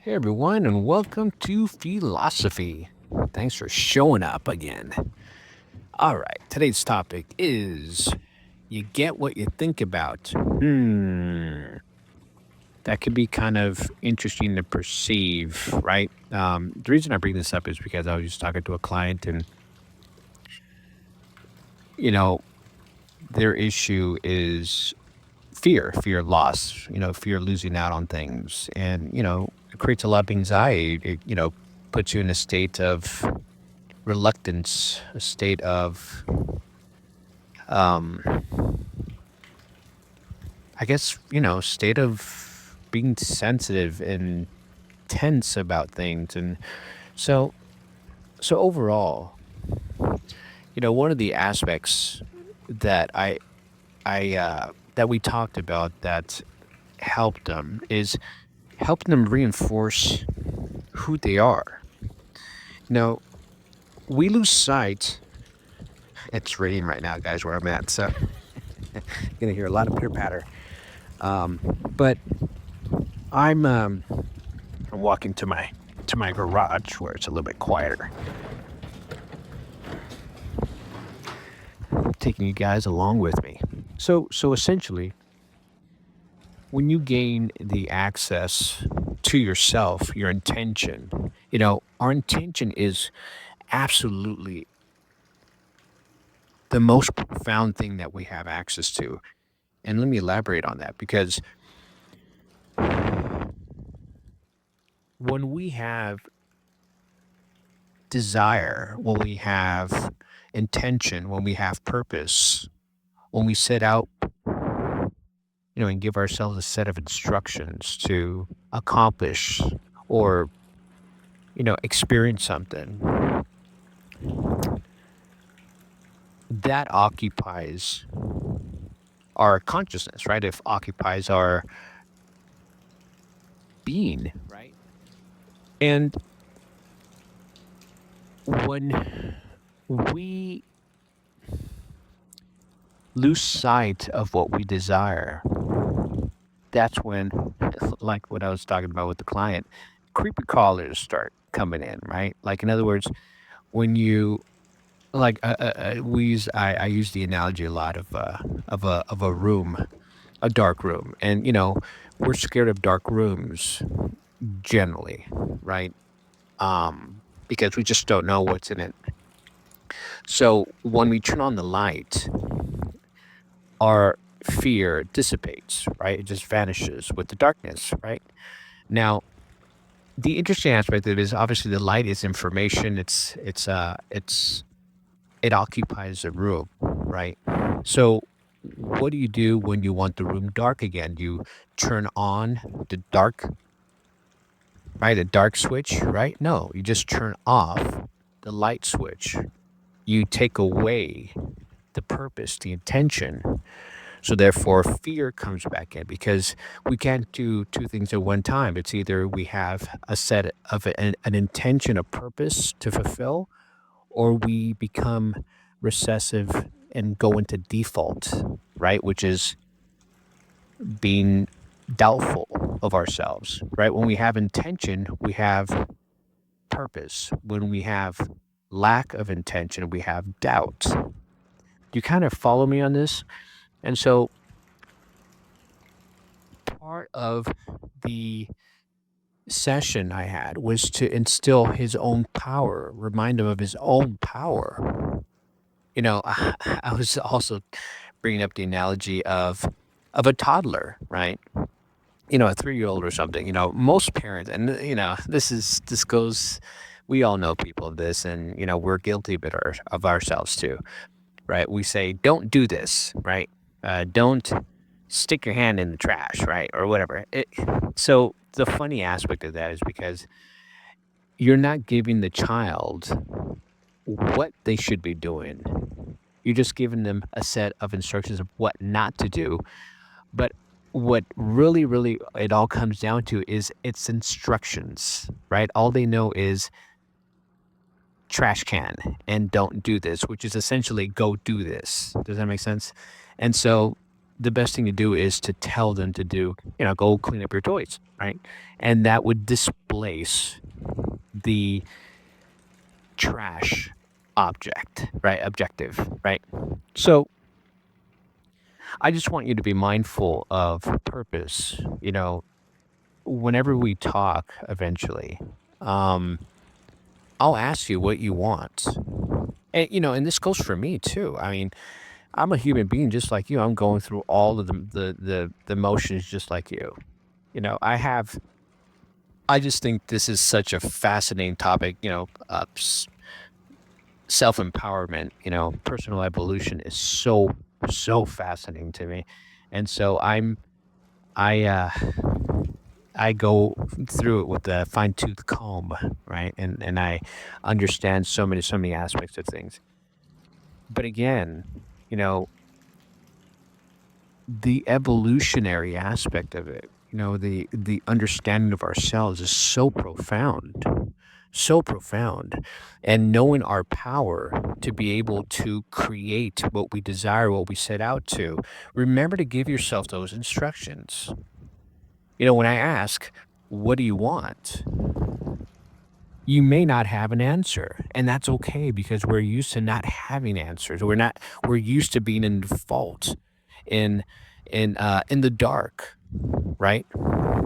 Hey everyone, and welcome to Philosophy. Thanks for showing up again. All right, today's topic is you get what you think about. That could be kind of interesting to perceive, right? The reason I bring this up is because I was just talking to a client, and you know, their issue is fear of loss, fear of losing out on things, and it creates a lot of anxiety. It puts you in a state of reluctance, a state of, um, I guess, state of being sensitive and tense about things. And so, so overall, one of the aspects that that we talked about that helped them is helping them reinforce who they are. Now, we lose sight. It's raining right now, guys, where I'm at. So you're going to hear a lot of pitter patter. But I'm walking to my garage where it's a little bit quieter. Taking you guys along with me. So essentially, when you gain the access to yourself, your intention, our intention is absolutely the most profound thing that we have access to. And let me elaborate on that because when we have desire, when we have intention, when we have purpose, when we set out, and give ourselves a set of instructions to accomplish or, experience something, that occupies our consciousness, right? If occupies our being, right? And when we lose sight of what we desire, that's when, like what I was talking about with the client, creepy callers start coming in, right? Like, in other words, when you like I use the analogy a lot of a room, a dark room, and we're scared of dark rooms generally, right? Because we just don't know what's in it. So when we turn on the light, our fear dissipates, right? It just vanishes with the darkness, right? Now, the interesting aspect of it is obviously the light is information. It occupies a room, right? So what do you do when you want the room dark again? You turn on the dark, right? A dark switch, right? No, you just turn off the light switch. You take away the purpose, the intention. So therefore, fear comes back in because we can't do two things at one time. It's either we have a set of an intention, a purpose to fulfill, or we become recessive and go into default, right? Which is being doubtful of ourselves, right? When we have intention, we have purpose. When we have lack of intention, we have doubt. Do you kind of follow me on this? And so part of the session I had was to instill his own power, remind him of his own power. I was also bringing up the analogy of a toddler, right? A 3-year-old or something. Most parents, and this goes. We all know people of this, and we're guilty a bit of ourselves too, right? We say, "Don't do this," right? Don't stick your hand in the trash, right, or whatever. So the funny aspect of that is because you're not giving the child what they should be doing. You're just giving them a set of instructions of what not to do. But what really, really it all comes down to is it's instructions, right? All they know is trash can and don't do this, which is essentially go do this. Does that make sense? And so the best thing to do is to tell them to do, go clean up your toys, right? And that would displace the trash object, right? Objective, right? So I just want you to be mindful of purpose, whenever we talk eventually. Um, I'll ask you what you want. And this goes for me too. I mean, I'm a human being just like you. I'm going through all of the motions just like you. I just think this is such a fascinating topic, self-empowerment, personal evolution is so fascinating to me. And so I go through it with a fine-tooth comb, right? And I understand so many aspects of things. But again, you know, the evolutionary aspect of it, the understanding of ourselves is so profound. And knowing our power to be able to create what we desire, what we set out to, remember to give yourself those instructions. When I ask, what do you want? You may not have an answer, and that's okay because we're used to not having answers. We're used to being in default, in in the dark, right?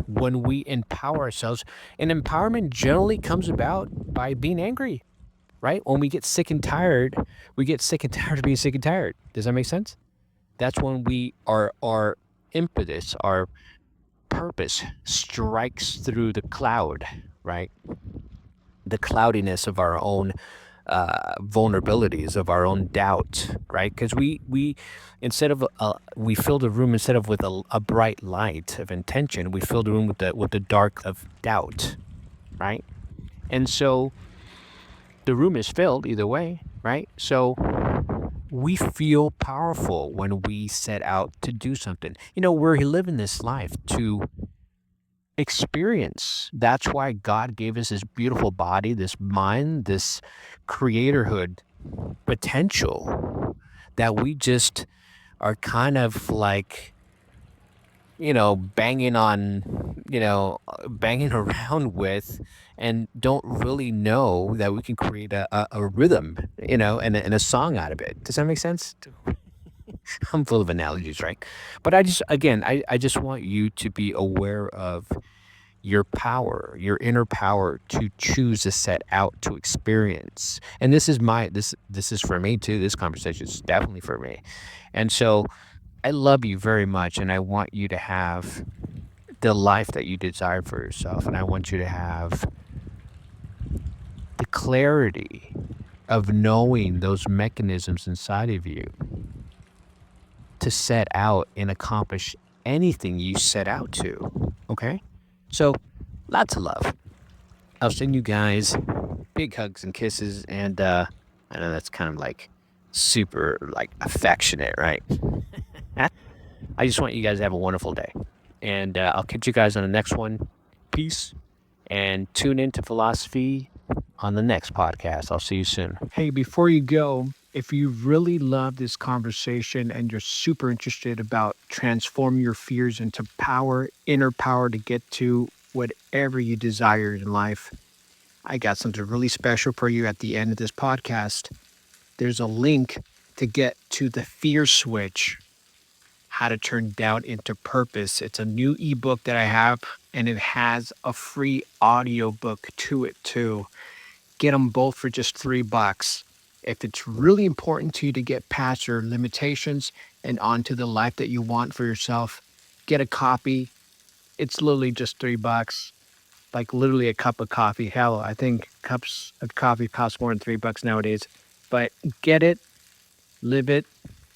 When we empower ourselves, and empowerment generally comes about by being angry, right? When we get sick and tired, we get sick and tired of being sick and tired. Does that make sense? That's when our impetus, our purpose strikes through the cloud, right? The cloudiness of our own vulnerabilities, of our own doubt, right? Because we instead of we fill the room instead of with a bright light of intention, we fill the room with the dark of doubt, right? And so the room is filled either way, right? So we feel powerful when we set out to do something. We're living this life to experience. That's why God gave us this beautiful body, this mind, this creatorhood potential that we just are kind of like, banging around with and don't really know that we can create a rhythm, and a song out of it. Does that make sense? I'm full of analogies, right? But I just want you to be aware of your power, your inner power to choose to set out to experience. And this is for me too. This conversation is definitely for me. And so I love you very much and I want you to have the life that you desire for yourself and I want you to have the clarity of knowing those mechanisms inside of you to set out and accomplish anything you set out to. Okay? So, lots of love. I'll send you guys big hugs and kisses, and I know that's kind of like super like affectionate, right? I just want you guys to have a wonderful day, and I'll catch you guys on the next one. Peace, and tune into philosophy on the next podcast. I'll see you soon. Hey, before you go, if you really love this conversation and you're super interested about transforming your fears into power, inner power to get to whatever you desire in life, I got something really special for you at the end of this podcast. There's a link to get to the fear switch, how to turn doubt into purpose. It's a new ebook that I have, and it has a free audio book to it too. Get them both for just $3. If it's really important to you to get past your limitations and onto the life that you want for yourself, get a copy. It's literally just $3, like literally a cup of coffee. Hell, I think cups of coffee cost more than $3 nowadays. But get it, live it,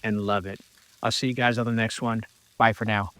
and love it. I'll see you guys on the next one. Bye for now.